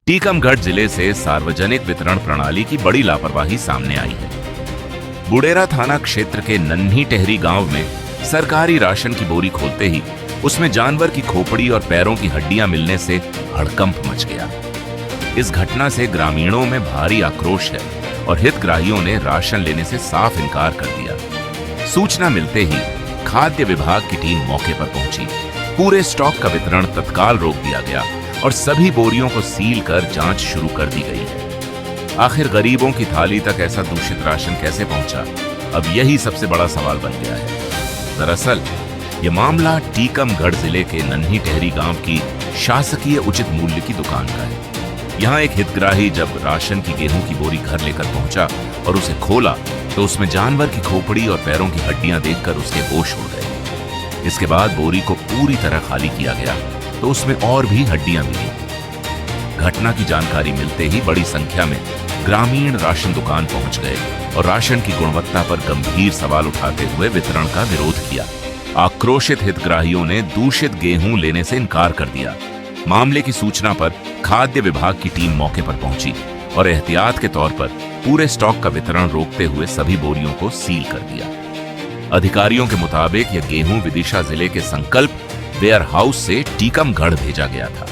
टीकमगढ़ जिले से सार्वजनिक वितरण प्रणाली की बड़ी लापरवाही सामने आई है। बुडेरा थाना क्षेत्र के नन्ही टेहरी गांव में सरकारी राशन की बोरी खोलते ही उसमें जानवर की खोपड़ी और पैरों की हड्डियां मिलने से हड़कंप मच गया। इस घटना से ग्रामीणों में भारी आक्रोश है और हितग्राहियों ने राशन लेने से साफ इनकार कर दिया। सूचना मिलते ही खाद्य विभाग की टीम मौके पर पहुंची। पूरे स्टॉक का वितरण तत्काल रोक दिया गया और सभी बोरियों को सील कर जांच शुरू कर दी गई है। आखिर गरीबों की थाली तक ऐसा दूषित राशन कैसे पहुंचा, अब यही सबसे बड़ा सवाल बन गया है। दरअसल ये मामला टीकमगढ़ जिले के नन्ही टेहरी गांव की शासकीय उचित मूल्य की दुकान का है। यहाँ एक हितग्राही जब राशन की गेहूं की बोरी घर लेकर पहुंचा और उसे खोला तो उसमें जानवर की खोपड़ी और पैरों की हड्डियां देखकर उसके होश उड़ गए। इसके बाद बोरी को पूरी तरह खाली किया गया तो उसमें और भी हड्डियां मिली। घटना की जानकारी मिलते ही बड़ी संख्या में ग्रामीण राशन दुकान पहुंच गए और राशन की गुणवत्ता पर गंभीर सवाल उठाते हुए वितरण का विरोध किया। आक्रोशित हितग्राहियों ने दूषित गेहूं लेने से इनकार कर दिया। मामले की सूचना पर खाद्य विभाग की टीम मौके पर पहुंची और एहतियात के तौर पर पूरे स्टॉक का वितरण रोकते हुए सभी बोरियों को सील कर दिया। अधिकारियों के मुताबिक यह गेहूं विदिशा जिले के संकल्प वेयर हाउस से टीकमगढ़ भेजा गया था।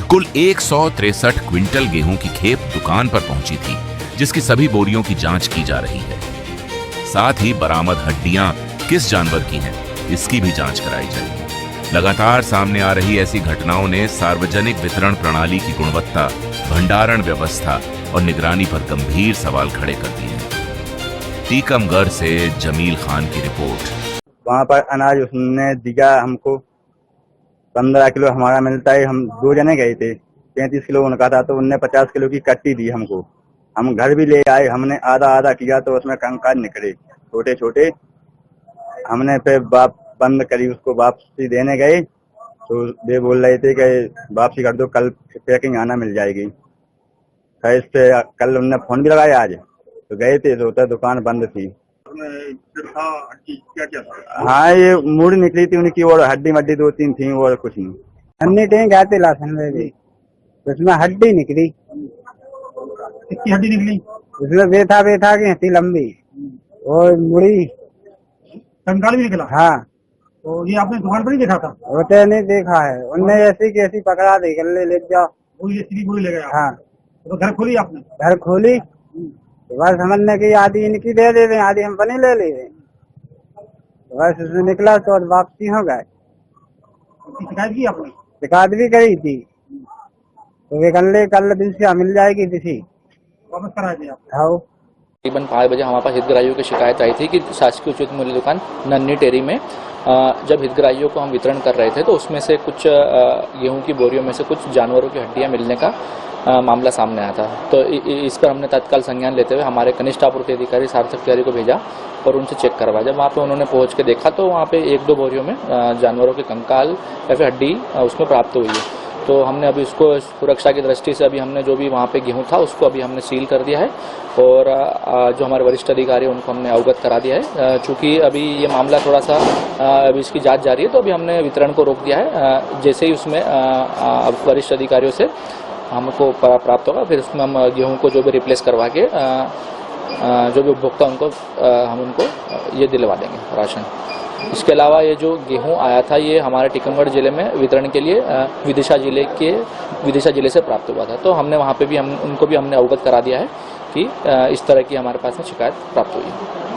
कुल 163 क्विंटल गेहूं की खेप दुकान पर पहुंची थी, जिसकी सभी बोरियों की जांच की जा रही है। साथ ही बरामद हड्डियां किस जानवर की हैं, इसकी भी जांच कराई जाएगी। लगातार सामने आ रही ऐसी घटनाओं ने सार्वजनिक वितरण प्रणाली की गुणवत्ता, भंडारण व्यवस्था और निगरानी पर गंभीर सवाल खड़े कर दिए हैं। टीकमगढ़ से जमील खान की रिपोर्ट। वहाँ पर अनाज उसने दिया हमको 15 किलो हमारा मिलता है। हम 2 जने गए थे, 33 किलो उनका था, तो उनने 50 किलो की कट्टी दी हमको। हम घर भी ले आए, हमने आधा आधा किया तो उसमें कंकाल निकले छोटे छोटे। हमने फिर बंद करी, उसको वापसी देने गए तो वे बोल रहे थे कि वापसी कर दो, कल पैकिंग आना मिल जाएगी। इस पे कल उनने फोन भी लगाया, आज तो गए थे तो दुकान बंद थी। क्या था? हाँ, ये मूड़ी निकली थी उनकी और हड्डी मड्डी 2-3 थी और कुछ नहीं। अन्य टें जाते लासन में भी उसमें हड्डी निकली। कितनी हड्डी निकली? उसमें बेथा की हड्डी लंबी और मुड़ी, कंकाल भी निकला। हाँ, तो ये आपने दुकान पर ही देखा था? होते नहीं देखा है, उनने ऐसी कैसी पकड़ा दी, ले जाओ गोली ले गया। हाँ, तो घर खोली आपने? घर खोली, बस समझने की आधी इनकी दे दे, आधी हम बनी ले ली। बस उसमें निकला तो वापसी हो गए। शिकायत की आपने? शिकायत भी करी थी, तो वे कल दिशा मिल जाएगी, दिशी वापस करा दिया। हाँ, तकरीबन 5 बजे हमारे पास हितग्राहियों की शिकायत आई थी कि शासकीय उचित मूल्य दुकान नन्ही टेहरी में जब हितग्राहियों को हम वितरण कर रहे थे तो उसमें से कुछ गेहूं की बोरियों में से कुछ जानवरों की हड्डियां मिलने का मामला सामने आया था। तो इस पर हमने तत्काल संज्ञान लेते हुए हमारे कनिष्ठ आपूर्ति अधिकारी सार्थक तिवारी को भेजा और उनसे चेक करवाया। जब वहाँ पे उन्होंने पहुँच के देखा तो वहाँ पे 1-2 बोरियों में जानवरों के कंकाल या फिर हड्डी उसमें प्राप्त हुई है। तो हमने अभी उसको सुरक्षा की दृष्टि से अभी हमने जो भी वहाँ पे गेहूं था उसको अभी हमने सील कर दिया है और जो हमारे वरिष्ठ अधिकारी हैं उनको हमने अवगत करा दिया है। चूँकि अभी ये मामला थोड़ा सा अभी इसकी जांच जारी है, तो अभी हमने वितरण को रोक दिया है। जैसे ही उसमें वरिष्ठ अधिकारियों से हमको प्राप्त होगा फिर उसमें हम गेहूँ को जो भी रिप्लेस करवा के जो भी उपभोक्ता उनको हम उनको ये दिलवा देंगे राशन। इसके अलावा ये जो गेहूं आया था ये हमारे टीकमगढ़ जिले में वितरण के लिए विदिशा जिले से प्राप्त हुआ था। तो हमने वहाँ पे भी उनको भी हमने अवगत करा दिया है कि इस तरह की हमारे पास में शिकायत प्राप्त हुई है।